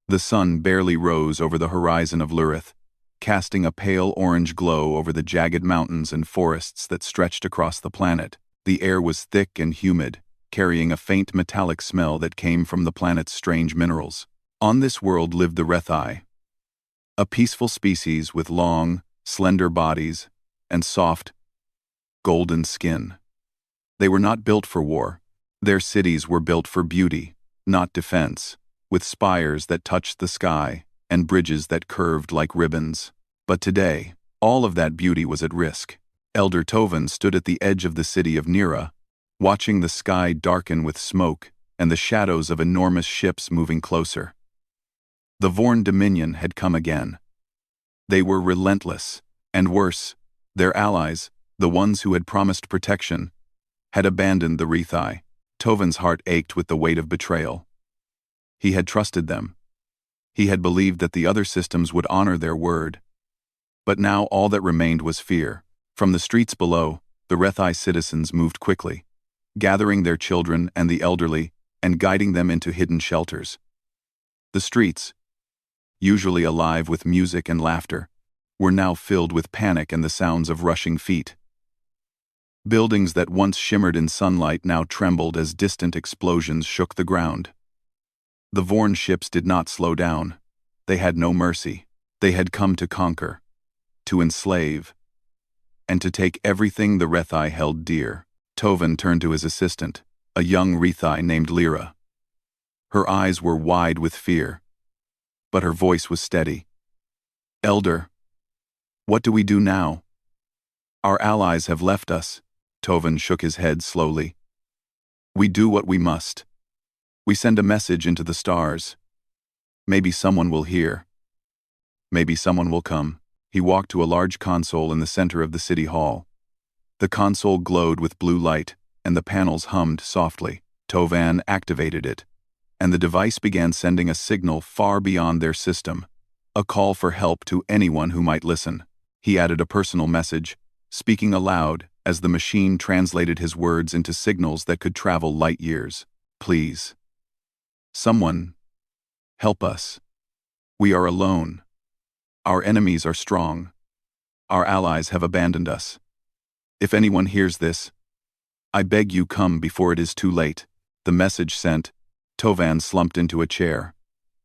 The sun barely rose over the horizon of Lurith, casting a pale orange glow over the jagged mountains and forests that stretched across the planet. The air was thick and humid, carrying a faint metallic smell that came from the planet's strange minerals. On this world lived the Rethi, a peaceful species with long, slender bodies and soft, golden skin. They were not built for war. Their cities were built for beauty, not defense, with spires that touched the sky and bridges that curved like ribbons. But today, all of that beauty was at risk. Elder Tovan stood at the edge of the city of Nira, watching the sky darken with smoke and the shadows of enormous ships moving closer. The Vorn Dominion had come again. They were relentless, and worse, their allies, the ones who had promised protection, had abandoned the Rethi. Tovan's heart ached with the weight of betrayal. He had trusted them. He had believed that the other systems would honor their word. But now all that remained was fear. From the streets below, the Rethi citizens moved quickly, gathering their children and the elderly and guiding them into hidden shelters. The streets, usually alive with music and laughter, were now filled with panic and the sounds of rushing feet. Buildings that once shimmered in sunlight now trembled as distant explosions shook the ground. The Vorn ships did not slow down. They had no mercy. They had come to conquer, to enslave, and to take everything the Rethi held dear. Tovan turned to his assistant, a young Rethi named Lyra. Her eyes were wide with fear, but her voice was steady. "Elder, what do we do now? Our allies have left us." Tovan shook his head slowly. "We do what we must. We send a message into the stars. Maybe someone will hear. Maybe someone will come." He walked to a large console in the center of the city hall. The console glowed with blue light, and the panels hummed softly. Tovan activated it, and the device began sending a signal far beyond their system, a call for help to anyone who might listen. He added a personal message, speaking aloud as the machine translated his words into signals that could travel light years. "Please. Someone. Help us. We are alone. Our enemies are strong. Our allies have abandoned us. If anyone hears this, I beg you come before it is too late." The message sent, Tovan slumped into a chair.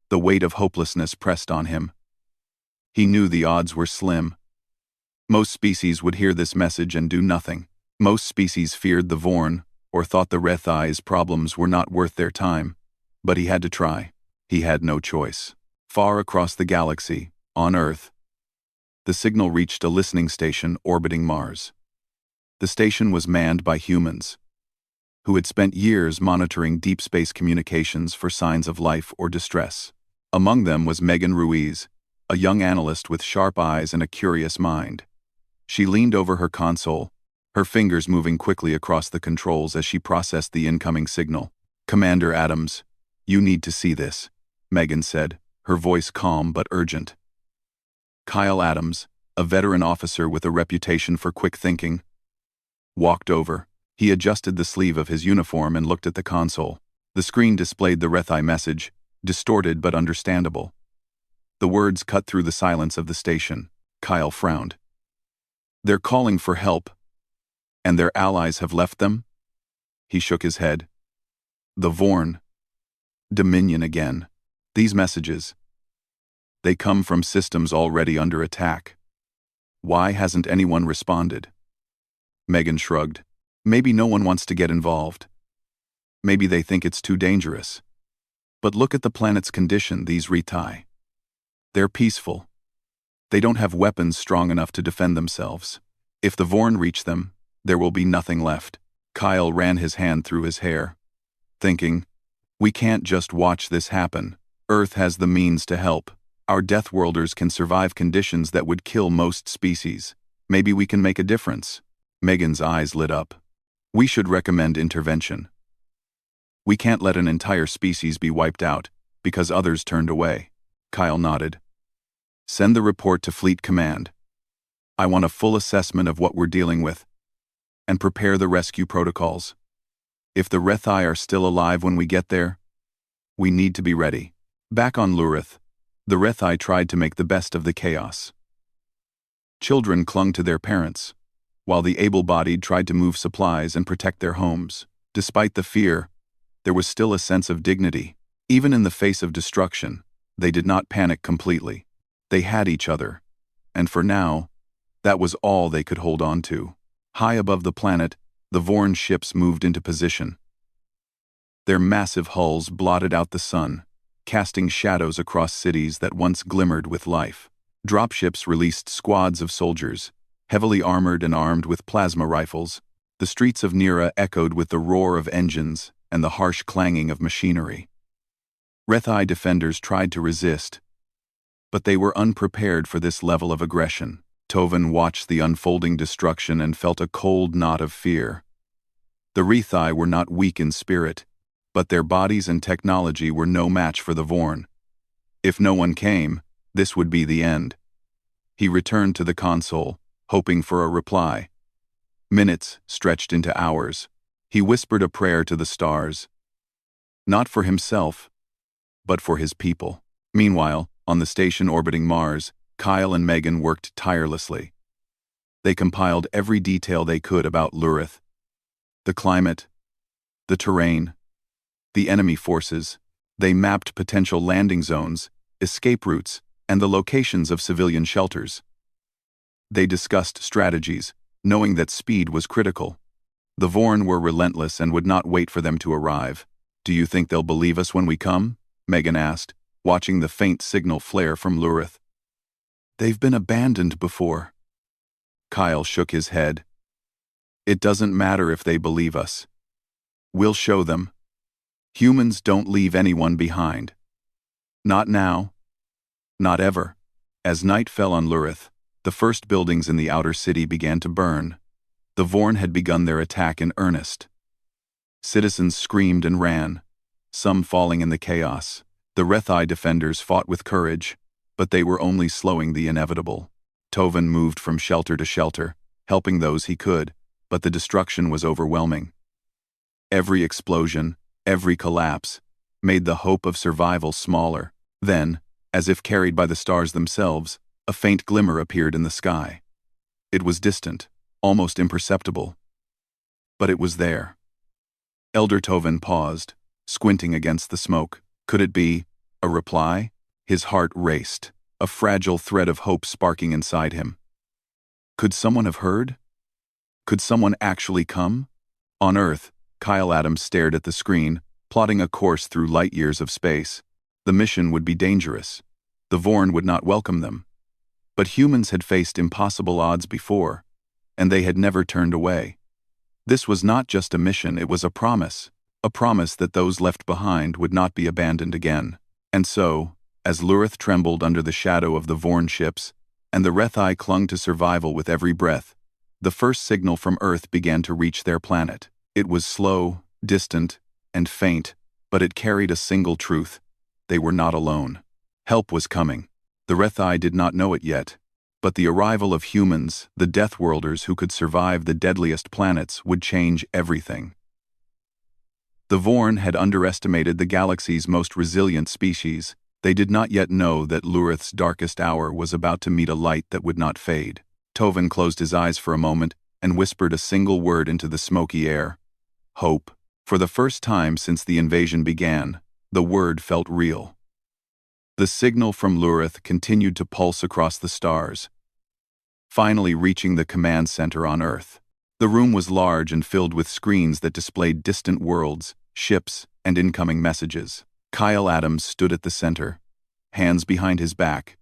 The weight of hopelessness pressed on him. He knew the odds were slim. Most species would hear this message and do nothing. Most species feared the Vorn, or thought the Rethi's problems were not worth their time. But he had to try. He had no choice. Far across the galaxy, on Earth, the signal reached a listening station orbiting Mars. The station was manned by humans, who had spent years monitoring deep space communications for signs of life or distress. Among them was Megan Ruiz, a young analyst with sharp eyes and a curious mind. She leaned over her console, her fingers moving quickly across the controls as she processed the incoming signal. "Commander Adams, you need to see this," Megan said, her voice calm but urgent. Kyle Adams, a veteran officer with a reputation for quick thinking, walked over. He adjusted the sleeve of his uniform and looked at the console. The screen displayed the Rethi message, distorted but understandable. The words cut through the silence of the station. Kyle frowned. "They're calling for help, and their allies have left them?" He shook his head. "The Vorn Dominion again. These messages, they come from systems already under attack. Why hasn't anyone responded?" Megan shrugged. "Maybe no one wants to get involved. Maybe they think it's too dangerous. But look at the planet's condition, these Rethi. They're peaceful. They don't have weapons strong enough to defend themselves. If the Vorn reach them, there will be nothing left." Kyle ran his hand through his hair, thinking, "We can't just watch this happen. Earth has the means to help. Our Deathworlders can survive conditions that would kill most species. Maybe we can make a difference." Megan's eyes lit up. "We should recommend intervention. We can't let an entire species be wiped out because others turned away." Kyle nodded. "Send the report to Fleet Command. I want a full assessment of what we're dealing with. And prepare the rescue protocols. If the Rethi are still alive when we get there, we need to be ready." Back on Lurith, the Rethi tried to make the best of the chaos. Children clung to their parents, while the able-bodied tried to move supplies and protect their homes. Despite the fear, there was still a sense of dignity. Even in the face of destruction, they did not panic completely. They had each other, and for now, that was all they could hold on to. High above the planet, the Vorn ships moved into position. Their massive hulls blotted out the sun, casting shadows across cities that once glimmered with life. Dropships released squads of soldiers, heavily armored and armed with plasma rifles. The streets of Nira echoed with the roar of engines and the harsh clanging of machinery. Rethi defenders tried to resist, but they were unprepared for this level of aggression. Toven watched the unfolding destruction and felt a cold knot of fear. The Rethi were not weak in spirit, but their bodies and technology were no match for the Vorn. If no one came, this would be the end. He returned to the console, hoping for a reply. Minutes stretched into hours. He whispered a prayer to the stars. Not for himself, but for his people. Meanwhile, on the station orbiting Mars, Kyle and Megan worked tirelessly. They compiled every detail they could about Lurith. The climate, the terrain, the enemy forces. They mapped potential landing zones, escape routes, and the locations of civilian shelters. They discussed strategies, knowing that speed was critical. The Vorn were relentless and would not wait for them to arrive. "Do you think they'll believe us when we come?" Megan asked, watching the faint signal flare from Lurith. "They've been abandoned before." Kyle shook his head. "It doesn't matter if they believe us. We'll show them. Humans don't leave anyone behind. Not now. Not ever." As night fell on Lurith, the first buildings in the outer city began to burn. The Vorn had begun their attack in earnest. Citizens screamed and ran, some falling in the chaos. The Rethi defenders fought with courage, but they were only slowing the inevitable. Toven moved from shelter to shelter, helping those he could, but the destruction was overwhelming. Every explosion, every collapse, made the hope of survival smaller. Then, as if carried by the stars themselves, a faint glimmer appeared in the sky. It was distant, almost imperceptible. But it was there. Elder Toven paused, squinting against the smoke. Could it be a reply? His heart raced, a fragile thread of hope sparking inside him. Could someone have heard? Could someone actually come? On Earth, Kyle Adams stared at the screen, plotting a course through light years of space. The mission would be dangerous. The Vorn would not welcome them. But humans had faced impossible odds before, and they had never turned away. This was not just a mission, it was a promise that those left behind would not be abandoned again. And so, as Lurith trembled under the shadow of the Vorn ships, and the Rethi clung to survival with every breath, the first signal from Earth began to reach their planet. It was slow, distant, and faint, but it carried a single truth. They were not alone. Help was coming. The Rethi did not know it yet, but the arrival of humans, the Deathworlders who could survive the deadliest planets, would change everything. The Vorn had underestimated the galaxy's most resilient species. They did not yet know that Lurith's darkest hour was about to meet a light that would not fade. Toven closed his eyes for a moment and whispered a single word into the smoky air. Hope. For the first time since the invasion began, the word felt real. The signal from Lurith continued to pulse across the stars, finally reaching the command center on Earth. The room was large and filled with screens that displayed distant worlds, ships, and incoming messages. Kyle Adams stood at the center, hands behind his back,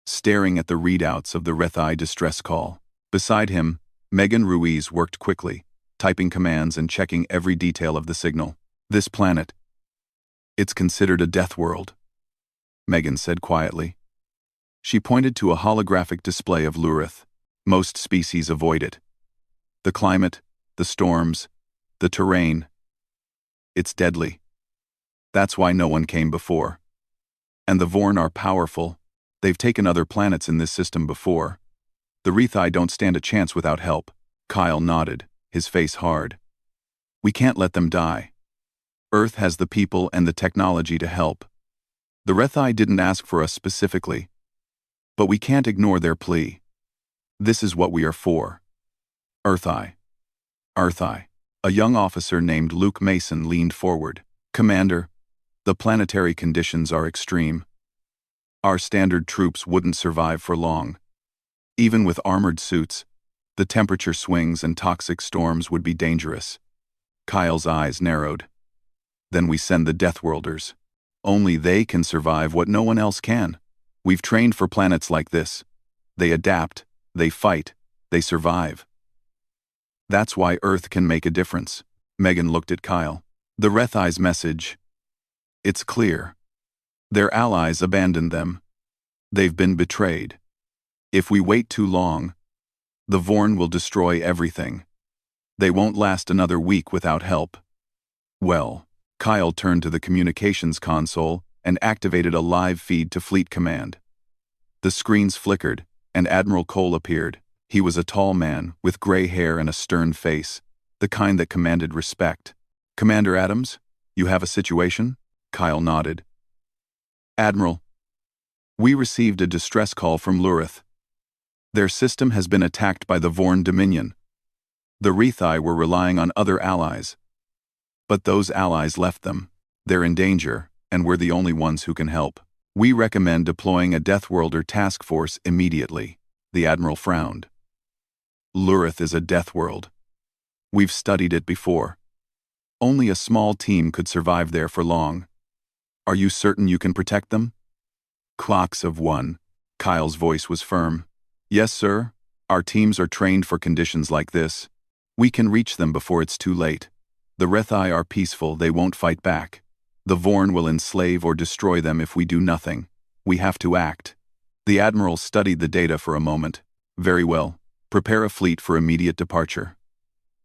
staring at the readouts of the Rethi distress call. Beside him, Megan Ruiz worked quickly, typing commands and checking every detail of the signal. "This planet, it's considered a death world," Megan said quietly. She pointed to a holographic display of Lurith. Most species avoid it. The climate, the storms, the terrain. It's deadly. That's why no one came before. And the Vorn are powerful. They've taken other planets in this system before. The Rethi don't stand a chance without help. Kyle nodded, his face hard. "We can't let them die. Earth has the people and the technology to help. The Rethai didn't ask for us specifically, but we can't ignore their plea. This is what we are for. Earthai. Earthai. A young officer named Luke Mason leaned forward. Commander, the planetary conditions are extreme. Our standard troops wouldn't survive for long. Even with armored suits, the temperature swings and toxic storms would be dangerous. Kyle's eyes narrowed. Then we send the Deathworlders. Only they can survive what no one else can. We've trained for planets like this. They adapt, they fight, they survive. That's why Earth can make a difference. Megan looked at Kyle. The Rethai's message. It's clear. Their allies abandoned them. They've been betrayed. If we wait too long, the Vorn will destroy everything. They won't last another week without help. Well, Kyle turned to the communications console and activated a live feed to Fleet Command. The screens flickered, and Admiral Cole appeared. He was a tall man, with gray hair and a stern face, the kind that commanded respect. Commander Adams, you have a situation? Kyle nodded. Admiral, we received a distress call from Lurith. Their system has been attacked by the Vorn Dominion. The Rethai were relying on other allies. But those allies left them. They're in danger, and we're the only ones who can help. We recommend deploying a Deathworlder task force immediately. The Admiral frowned. Lurith is a death world. We've studied it before. Only a small team could survive there for long. Are you certain you can protect them? Clocks of one. Kyle's voice was firm. Yes, sir. Our teams are trained for conditions like this. We can reach them before it's too late. The Rethai are peaceful, they won't fight back. The Vorn will enslave or destroy them if we do nothing. We have to act. The Admiral studied the data for a moment. Very well. Prepare a fleet for immediate departure.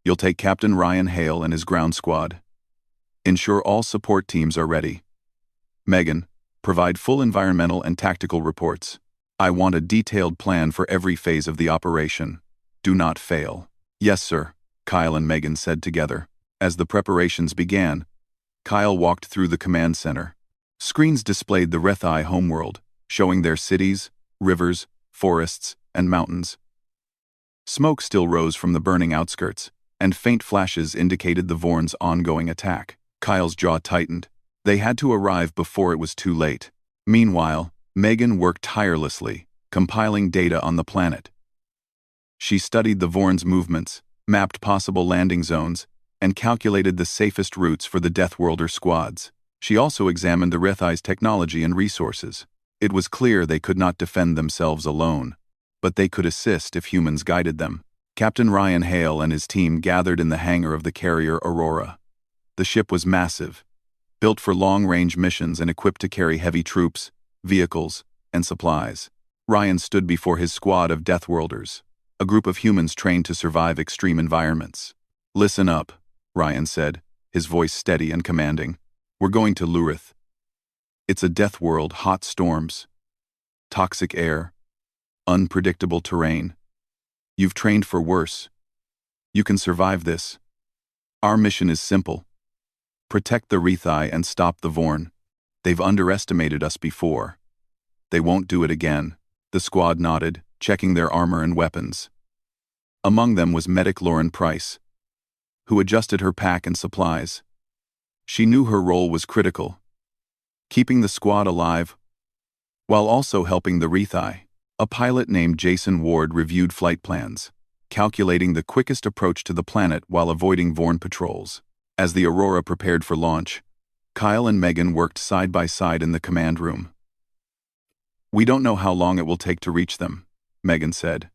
You'll take Captain Ryan Hale and his ground squad. Ensure all support teams are ready. Megan, provide full environmental and tactical reports. I want a detailed plan for every phase of the operation. Do not fail. Yes, sir, Kyle and Megan said together. As the preparations began, Kyle walked through the command center. Screens displayed the Rethai homeworld, showing their cities, rivers, forests, and mountains. Smoke still rose from the burning outskirts, and faint flashes indicated the Vorn's ongoing attack. Kyle's jaw tightened. They had to arrive before it was too late. Meanwhile, Megan worked tirelessly, compiling data on the planet. She studied the Vorn's movements, mapped possible landing zones, and calculated the safest routes for the Deathworlder squads. She also examined the Rethai's technology and resources. It was clear they could not defend themselves alone, but they could assist if humans guided them. Captain Ryan Hale and his team gathered in the hangar of the carrier Aurora. The ship was massive, built for long-range missions and equipped to carry heavy troops, vehicles, and supplies. Ryan stood before his squad of Deathworlders, a group of humans trained to survive extreme environments. Listen up, Ryan said, his voice steady and commanding. We're going to Lurith. It's a death world, hot storms, toxic air, unpredictable terrain. You've trained for worse. You can survive this. Our mission is simple. Protect the Rethai and stop the Vorn. They've underestimated us before. They won't do it again. The squad nodded, checking their armor and weapons. Among them was Medic Lauren Price, who adjusted her pack and supplies. She knew her role was critical, keeping the squad alive while also helping the Rethai. A pilot named Jason Ward reviewed flight plans, calculating the quickest approach to the planet while avoiding Vorn patrols. As the Aurora prepared for launch, Kyle and Megan worked side by side in the command room. We don't know how long it will take to reach them, Megan said.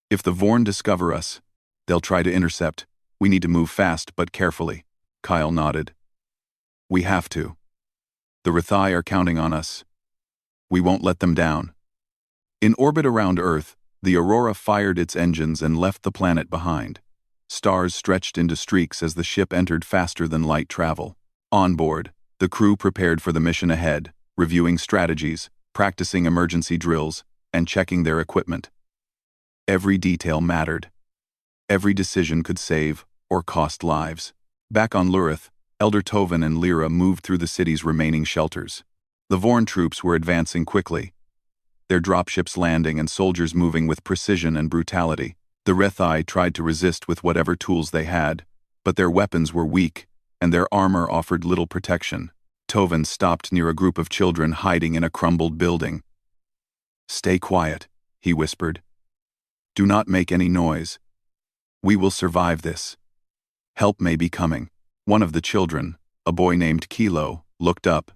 If the Vorn discover us, they'll try to intercept. We need to move fast but carefully. Kyle nodded. We have to. The Rethai are counting on us. We won't let them down. In orbit around Earth, the Aurora fired its engines and left the planet behind. Stars stretched into streaks as the ship entered faster than light travel. On board, the crew prepared for the mission ahead, reviewing strategies, practicing emergency drills, and checking their equipment. Every detail mattered. Every decision could save or cost lives. Back on Lurith, Elder Tovin and Lyra moved through the city's remaining shelters. The Vorn troops were advancing quickly, their dropships landing and soldiers moving with precision and brutality. The Rethai tried to resist with whatever tools they had, but their weapons were weak, and their armor offered little protection. Tovin stopped near a group of children hiding in a crumbled building. "Stay quiet," he whispered. "Do not make any noise. We will survive this. Help may be coming." One of the children, a boy named Kilo, looked up.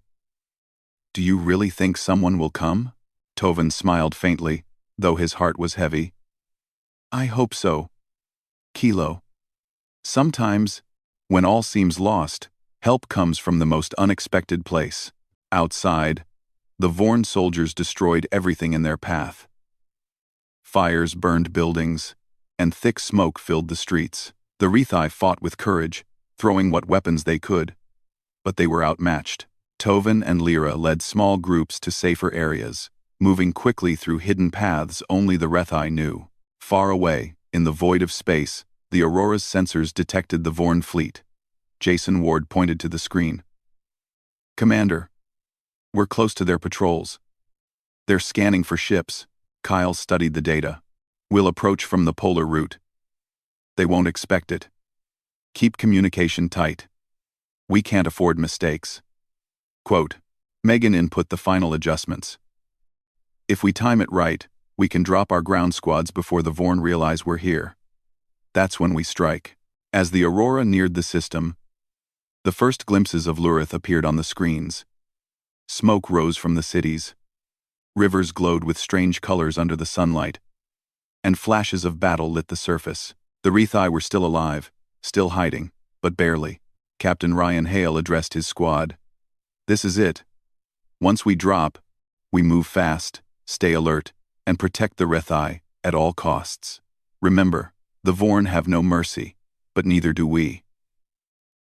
"Do you really think someone will come?" Tovin smiled faintly, though his heart was heavy. "I hope so, Kilo. Sometimes, when all seems lost, help comes from the most unexpected place." Outside, the Vorn soldiers destroyed everything in their path. Fires burned buildings, and thick smoke filled the streets. The Rethai fought with courage, throwing what weapons they could, but they were outmatched. Tovin and Lyra led small groups to safer areas, moving quickly through hidden paths only the Rethai knew. Far away, in the void of space, the Aurora's sensors detected the Vorn fleet. Jason Ward pointed to the screen. "Commander, we're close to their patrols. They're scanning for ships." Kyle studied the data. "We'll approach from the polar route. They won't expect it. Keep communication tight. We can't afford mistakes." Quote, Megan input the final adjustments. "If we time it right, we can drop our ground squads before the Vorn realize we're here. That's when we strike." As the Aurora neared the system, the first glimpses of Lurith appeared on the screens. Smoke rose from the cities. Rivers glowed with strange colors under the sunlight, and flashes of battle lit the surface. The Rethai were still alive, still hiding, but barely. Captain Ryan Hale addressed his squad. "This is it. Once we drop, we move fast, stay alert, and protect the Rethai at all costs. Remember, the Vorn have no mercy, but neither do we.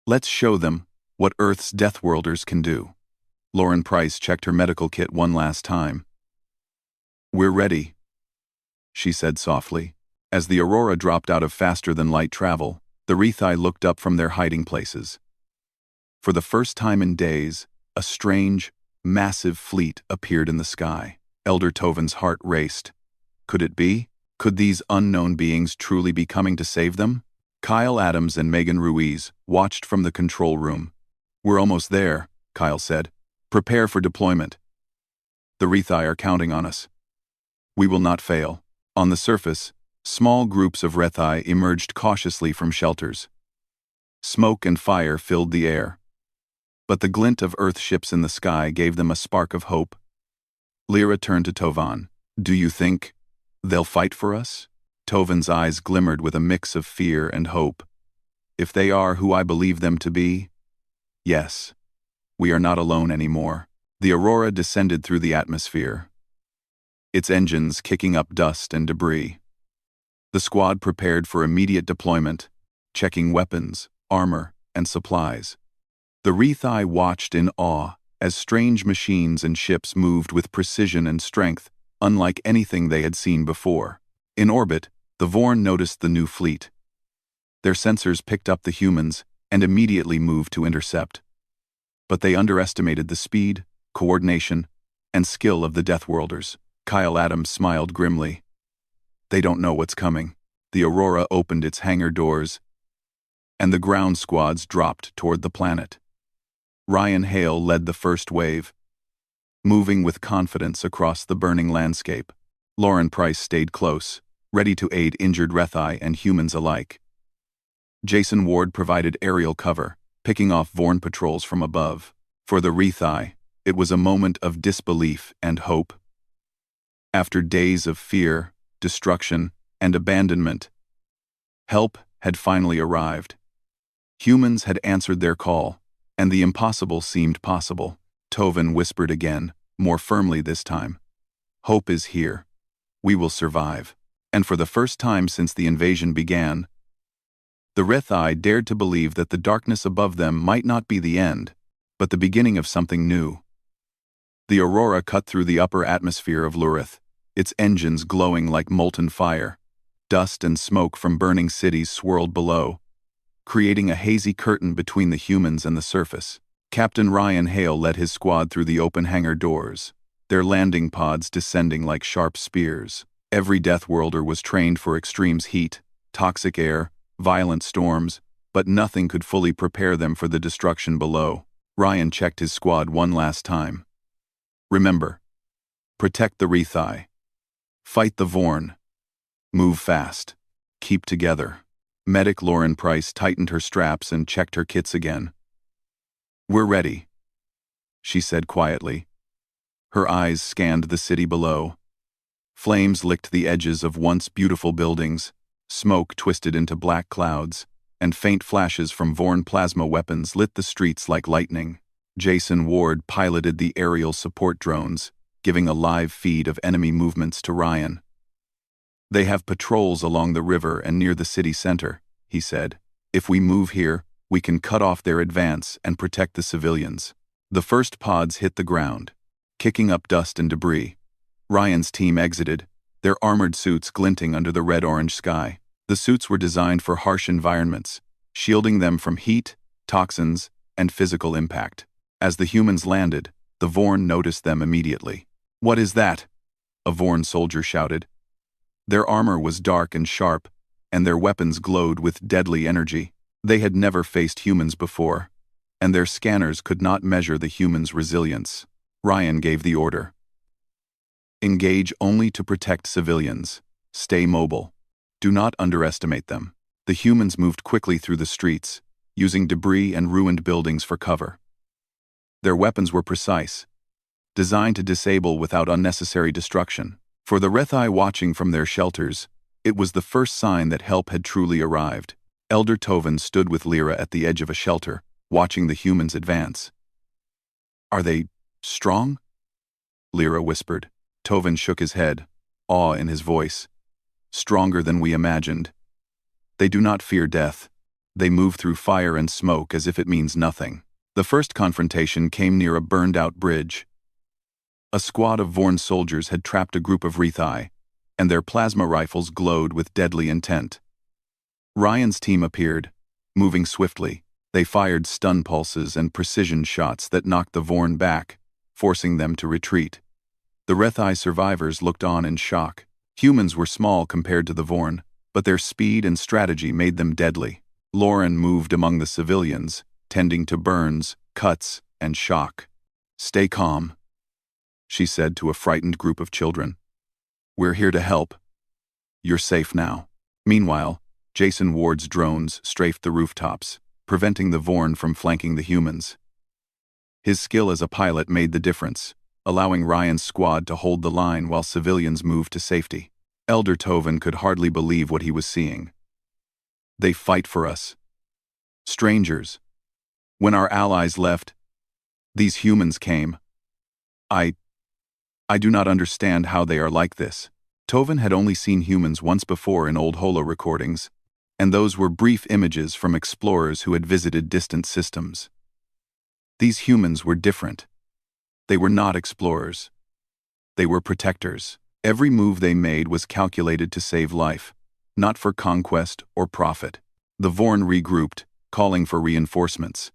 Let's show them what Earth's Deathworlders can do." Lauren Price checked her medical kit one last time. "We're ready," she said softly. As the Aurora dropped out of faster-than-light travel, the Rethai looked up from their hiding places. For the first time in days, a strange, massive fleet appeared in the sky. Elder Tovin's heart raced. Could it be? Could these unknown beings truly be coming to save them? Kyle Adams and Megan Ruiz watched from the control room. "We're almost there," Kyle said. "Prepare for deployment. The Rethai are counting on us. We will not fail." On the surface, small groups of Rethai emerged cautiously from shelters. Smoke and fire filled the air, but the glint of Earth ships in the sky gave them a spark of hope. Lyra turned to Tovan. "Do you think they'll fight for us?" Tovin's eyes glimmered with a mix of fear and hope. "If they are who I believe them to be, yes. We are not alone anymore." The Aurora descended through the atmosphere, its engines kicking up dust and debris. The squad prepared for immediate deployment, checking weapons, armor, and supplies. The Rethai watched in awe as strange machines and ships moved with precision and strength, unlike anything they had seen before. In orbit, the Vorn noticed the new fleet. Their sensors picked up the humans and immediately moved to intercept. But they underestimated the speed, coordination, and skill of the Deathworlders. Kyle Adams smiled grimly. "They don't know what's coming." The Aurora opened its hangar doors, and the ground squads dropped toward the planet. Ryan Hale led the first wave, moving with confidence across the burning landscape. Lauren Price stayed close, ready to aid injured Rethai and humans alike. Jason Ward provided aerial cover, picking off Vorn patrols from above. For the Rethai, it was a moment of disbelief and hope. After days of fear, destruction, and abandonment, help had finally arrived. Humans had answered their call, and the impossible seemed possible. Tovin whispered again, more firmly this time. "Hope is here. We will survive." And for the first time since the invasion began, the Rethai dared to believe that the darkness above them might not be the end, but the beginning of something new. The Aurora cut through the upper atmosphere of Lurith, its engines glowing like molten fire. Dust and smoke from burning cities swirled below, creating a hazy curtain between the humans and the surface. Captain Ryan Hale led his squad through the open hangar doors, their landing pods descending like sharp spears. Every Deathworlder was trained for extremes: heat, toxic air, violent storms, but nothing could fully prepare them for the destruction below. Ryan checked his squad one last time. Remember, protect the Rethai. Fight the Vorn. Move fast. Keep together. Medic Lauren Price tightened her straps and checked her kits again. We're ready, she said quietly. Her eyes scanned the city below. Flames licked the edges of once beautiful buildings, smoke twisted into black clouds, and faint flashes from Vorn plasma weapons lit the streets like lightning. Jason Ward piloted the aerial support drones, giving a live feed of enemy movements to Ryan. They have patrols along the river and near the city center, he said. If we move here, we can cut off their advance and protect the civilians. The first pods hit the ground, kicking up dust and debris. Ryan's team exited, their armored suits glinting under the red-orange sky. The suits were designed for harsh environments, shielding them from heat, toxins, and physical impact. As the humans landed, the Vorn noticed them immediately. What is that? A Vorn soldier shouted. Their armor was dark and sharp, and their weapons glowed with deadly energy. They had never faced humans before, and their scanners could not measure the humans' resilience. Ryan gave the order. Engage only to protect civilians. Stay mobile. Do not underestimate them. The humans moved quickly through the streets, using debris and ruined buildings for cover. Their weapons were precise, designed to disable without unnecessary destruction. For the Rethai watching from their shelters, it was the first sign that help had truly arrived. Elder Tovin stood with Lyra at the edge of a shelter, watching the humans advance. Are they strong? Lyra whispered. Tovin shook his head, awe in his voice. Stronger than we imagined. They do not fear death. They move through fire and smoke as if it means nothing. The first confrontation came near a burned-out bridge. A squad of Vorn soldiers had trapped a group of Rethai, and their plasma rifles glowed with deadly intent. Ryan's team appeared, moving swiftly. They fired stun pulses and precision shots that knocked the Vorn back, forcing them to retreat. The Rethai survivors looked on in shock. Humans were small compared to the Vorn, but their speed and strategy made them deadly. Lauren moved among the civilians, tending to burns, cuts, and shock. Stay calm, she said to a frightened group of children. We're here to help. You're safe now. Meanwhile, Jason Ward's drones strafed the rooftops, preventing the Vorn from flanking the humans. His skill as a pilot made the difference, allowing Ryan's squad to hold the line while civilians moved to safety. Elder Tovin could hardly believe what he was seeing. They fight for us. Strangers. When our allies left, these humans came. I do not understand how they are like this. Tovin had only seen humans once before in old holo recordings, and those were brief images from explorers who had visited distant systems. These humans were different. They were not explorers. They were protectors. Every move they made was calculated to save life, not for conquest or profit. The Vorn regrouped, calling for reinforcements.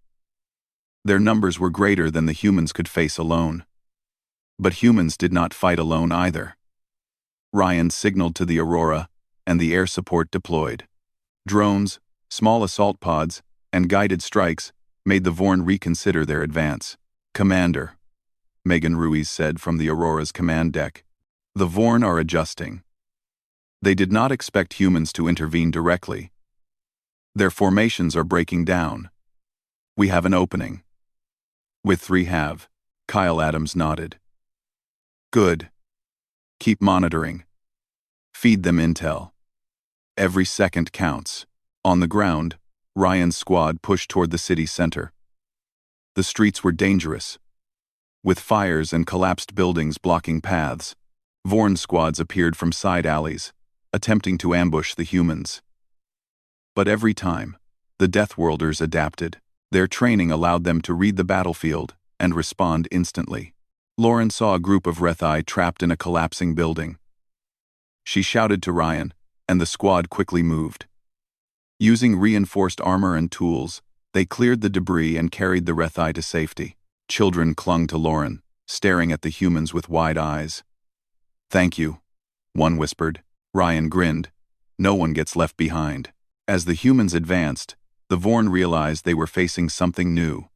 Their numbers were greater than the humans could face alone. But humans did not fight alone either. Ryan signaled to the Aurora, and the air support deployed. Drones, small assault pods, and guided strikes made the Vorn reconsider their advance. Commander, Megan Ruiz said from the Aurora's command deck, the Vorn are adjusting. They did not expect humans to intervene directly. Their formations are breaking down. We have an opening. With 3 have, Kyle Adams nodded. Good. Keep monitoring. Feed them intel. Every second counts. On the ground, Ryan's squad pushed toward the city center. The streets were dangerous, with fires and collapsed buildings blocking paths. Vorn squads appeared from side alleys, attempting to ambush the humans. But every time, the Deathworlders adapted. Their training allowed them to read the battlefield and respond instantly. Lauren saw a group of Rethai trapped in a collapsing building. She shouted to Ryan, and the squad quickly moved. Using reinforced armor and tools, they cleared the debris and carried the Rethi to safety. Children clung to Lauren, staring at the humans with wide eyes. "Thank you," one whispered. Ryan grinned. "No one gets left behind." As the humans advanced, the Vorn realized they were facing something new.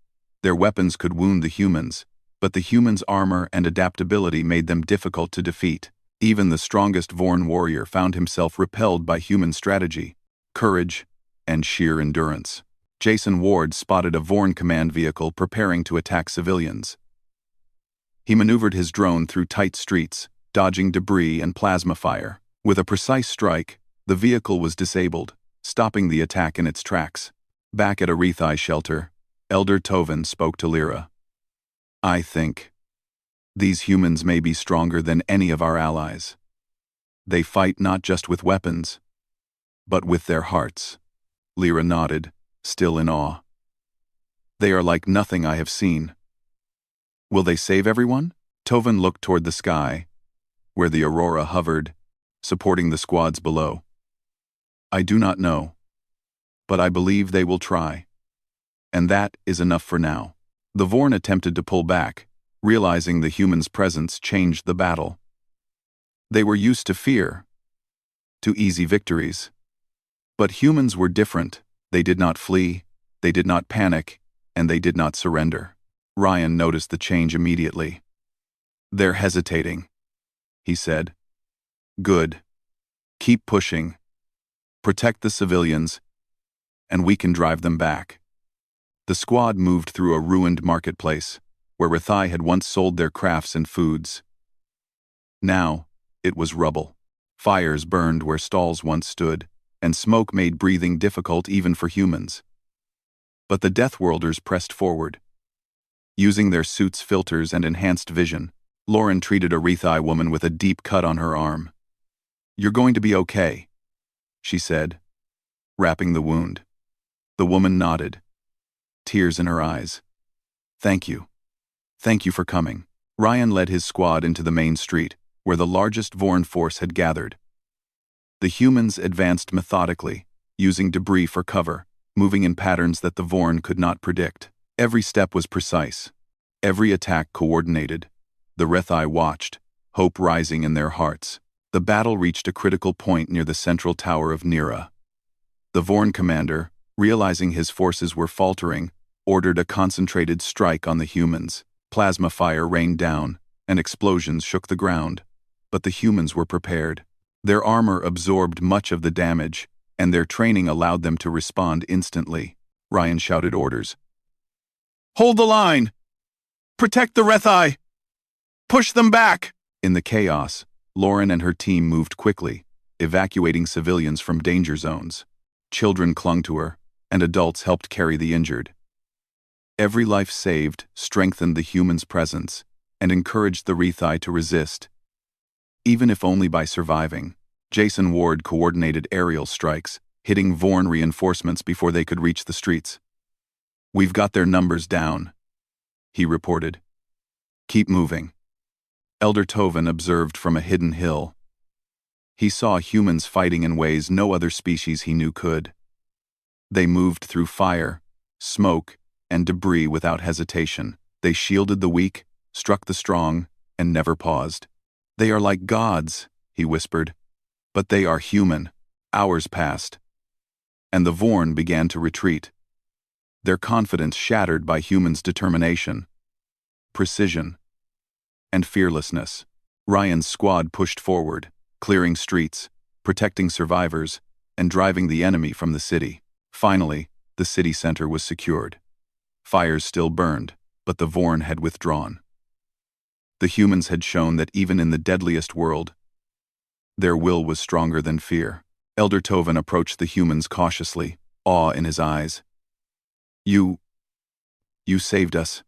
Their weapons could wound the humans, but the humans' armor and adaptability made them difficult to defeat. Even the strongest Vorn warrior found himself repelled by human strategy, courage, and sheer endurance. Jason Ward spotted a Vorn command vehicle preparing to attack civilians. He maneuvered his drone through tight streets, dodging debris and plasma fire. With a precise strike, the vehicle was disabled, stopping the attack in its tracks. Back at a Rethi shelter, Elder Tovin spoke to Lyra. "I think these humans may be stronger than any of our allies. They fight not just with weapons, but with their hearts." Lyra nodded, still in awe. "They are like nothing I have seen." "Will they save everyone?" Tovin looked toward the sky, where the aurora hovered, supporting the squads below. "I do not know, but I believe they will try. And that is enough for now." The Vorn attempted to pull back, realizing the humans' presence changed the battle. They were used to fear, to easy victories. But humans were different. They did not flee, they did not panic, and they did not surrender. Ryan noticed the change immediately. "They're hesitating," he said. "Good. Keep pushing. Protect the civilians, and we can drive them back." The squad moved through a ruined marketplace, where Rethi had once sold their crafts and foods. Now, it was rubble. Fires burned where stalls once stood, and smoke made breathing difficult even for humans. But the Deathworlders pressed forward. Using their suits' filters and enhanced vision, Lauren treated a Rethi woman with a deep cut on her arm. "You're going to be okay," she said, wrapping the wound. The woman nodded, tears in her eyes. "Thank you. Thank you for coming." Ryan led his squad into the main street, where the largest Vorn force had gathered. The humans advanced methodically, using debris for cover, moving in patterns that the Vorn could not predict. Every step was precise, every attack coordinated. The Rethi watched, hope rising in their hearts. The battle reached a critical point near the central tower of Nira. The Vorn commander, realizing his forces were faltering, ordered a concentrated strike on the humans. Plasma fire rained down, and explosions shook the ground. But the humans were prepared. Their armor absorbed much of the damage, and their training allowed them to respond instantly. Ryan shouted orders. "Hold the line! Protect the Rethi! Push them back!" In the chaos, Lauren and her team moved quickly, evacuating civilians from danger zones. Children clung to her, and adults helped carry the injured. Every life saved strengthened the humans' presence and encouraged the Rethi to resist. Even if only by surviving, Jason Ward coordinated aerial strikes, hitting Vorn reinforcements before they could reach the streets. "We've got their numbers down," he reported. "Keep moving." Elder Tovin observed from a hidden hill. He saw humans fighting in ways no other species he knew could. They moved through fire, smoke, and debris without hesitation. They shielded the weak, struck the strong, and never paused. "They are like gods," he whispered. "But they are human." Hours passed, and the Vorn began to retreat, their confidence shattered by humans' determination, precision, and fearlessness. Ryan's squad pushed forward, clearing streets, protecting survivors, and driving the enemy from the city. Finally, the city center was secured. Fires still burned, but the Vorn had withdrawn. The humans had shown that even in the deadliest world, their will was stronger than fear. Elder Tovin approached the humans cautiously, awe in his eyes. You saved us."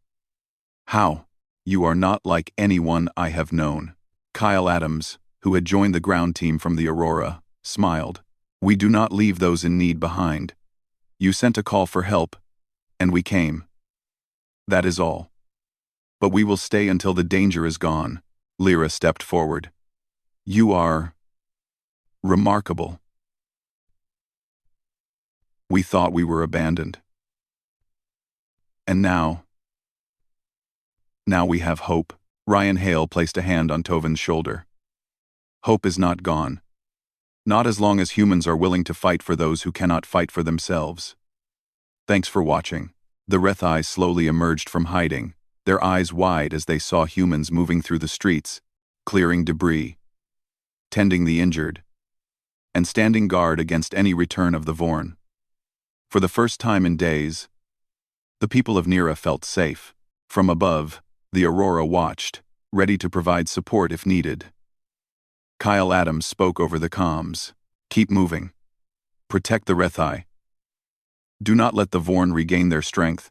"How?" "You are not like anyone I have known." Kyle Adams, who had joined the ground team from the Aurora, smiled. "We do not leave those in need behind. You sent a call for help, and we came. That is all. But we will stay until the danger is gone." Lyra stepped forward. "You are remarkable." We thought we were abandoned. And now we have hope. Ryan Hale placed a hand on Tovin's shoulder. Hope is not gone. Not as long as humans are willing to fight for those who cannot fight for themselves. Thanks for watching. The Rethai slowly emerged from hiding, their eyes wide as they saw humans moving through the streets, clearing debris, tending the injured, and standing guard against any return of the Vorn. For the first time in days, the people of Nira felt safe. From above, the Aurora watched, ready to provide support if needed. Kyle Adams spoke over the comms. Keep moving. Protect the Rethai. Do not let the Vorn regain their strength.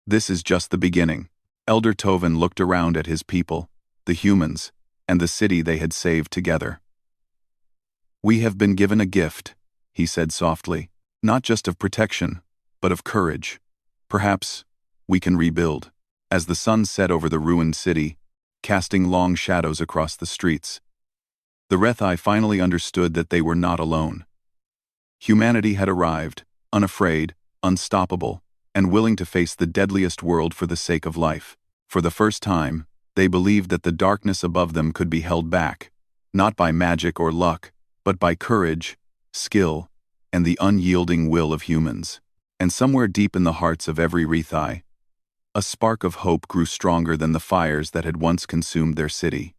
This is just the beginning. Elder Tovin looked around at his people, the humans, and the city they had saved together. We have been given a gift, he said softly, not just of protection, but of courage. Perhaps we can rebuild. As the sun set over the ruined city, casting long shadows across the streets, the Rethai finally understood that they were not alone. Humanity had arrived, unafraid, unstoppable, and willing to face the deadliest world for the sake of life. For the first time, they believed that the darkness above them could be held back, not by magic or luck, but by courage, skill, and the unyielding will of humans. And somewhere deep in the hearts of every Rethai, a spark of hope grew stronger than the fires that had once consumed their city.